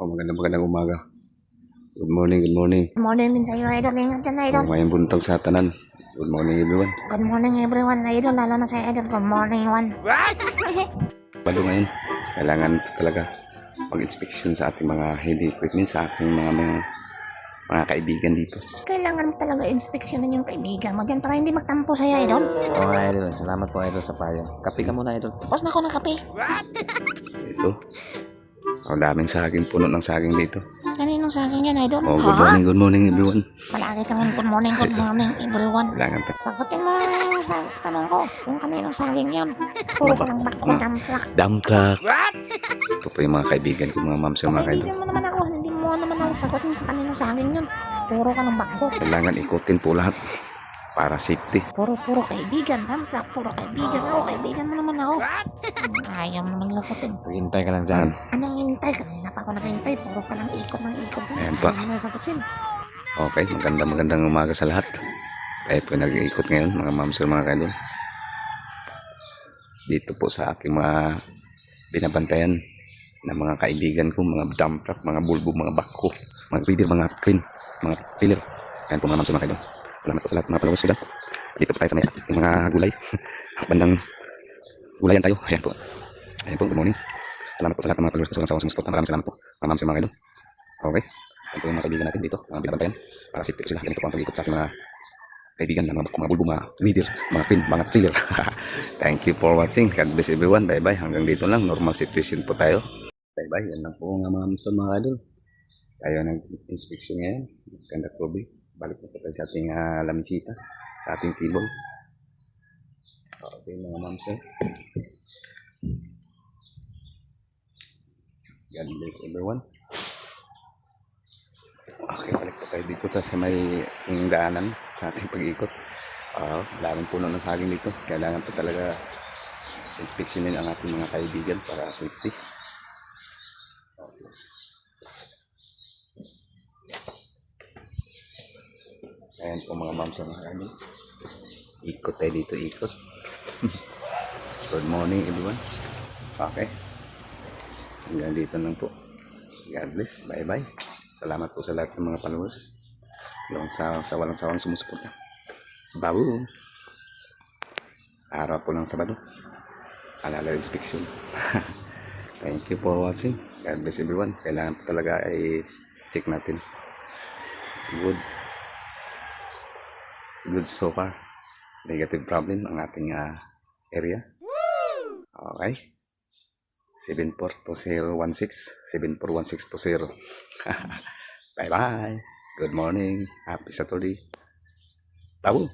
Magandang umaga. Good morning, good morning. Good morning din sa iyo, Idol. Ingat dyan, Idol. Mayang buntag sa tanan. Good morning, everyone. Good morning, everyone, Idol. Lalo na sa Idol. Good morning, one. Bado ngayon, kailangan talaga mag-inspection sa ating mga heavy equipment, sa ating mga kaibigan dito. Kailangan mo talaga inspeksyonin yung kaibigan mo dyan para hindi magtampo sa'yo, Idol. Oo nga, Idol. Salamat po, Idol, sa payo. Kape ka muna, Idol. Tapos na ako ng kape. Ito. Ang daming saging, puno ng saging dito. Kaninong sa akin yan, Idol? Good morning, everyone. Palagi ka nun, good morning, everyone. Kailangan Sagutin mo na yung tanong ko. Kung kaninong saging yan. Puro ka ng bako, damplak. dump truck. Ito po yung mga kaibigan ko, mga mams yung mga kaibigan. Kaibigan mo naman ako. Hindi mo naman ako sagutin kung kaninong saging yan. Puro ka ng bako. Kailangan ikutin po lahat para safety. Puro kaibigan, damplak. Puro kaibigan ako. Kaibigan mo naman ako. Ayaw mo naman sagutin. Hintay ka lang dyan. Anong hintay? Kanina pa ako naghintay. Puro ka lang ikot ng ikot. Ayan pa. Ayaw mo sagutin. Okay, magandang umaga sa lahat. Tayo po nag-iikot ngayon, mga mams or mga kaidol. Dito po sa aking mga binabantayan na mga kaibigan ko, mga dump truck, mga bulbo, mga bako, mga feeder, mga crane, mga filler. Ayan po mga mams or mga kaidol. Salamat po sa lahat mga followers ko dyan. Dito po tayo sa mga gulay. Bandang gulayan tayo. Ayan po. Ayan po, good morning. Salamat po sa lahat ng mga followers ko. Walang sawang sumusuporta. Maraming salamat po. Mga mams or mga kaidol. Okay. Ayan po yung mga kaibigan natin dito, mga binabantayan. Para safety po sila. Ganito po ang pag-ikot sa ating mga kaibigan na mga bulbo, mga leader, mga pin, mga thriller. Thank you for watching. God bless everyone. Bye bye. Hanggang dito lang. Normal situation po tayo. Bye bye. Yan lang po nga mga mamson mga idol. Tayo nag-inspection ngayon. Ganda probe. Balik na po tayo sa ating lamisita. Sa ating kibol. Okay mga mamson. God bless everyone. Okay, balik po tayo dito sa may daanan sa ating pag-ikot. Daming puno ng saging dito. Kailangan po talaga inspeksyonin ang ating mga kaibigan para safety. Okay. Ayan po mga mams sa mga kaibigan. Ikot tayo dito, ikot. Good morning everyone. Okay. Hanggang dito lang po. God bless. Bye bye. Salamat po sa lahat ng mga followers. Yung sa walang sawang sumusuporta. Babu. Araw po ng Sabado. Alala inspection. Thank you for watching. God bless everyone. Kailangan po talaga ay check natin. Good so far. Negative problem ang ating area. Okay. 742016 741620. Bye bye. Good morning. Happy Saturday. Babu.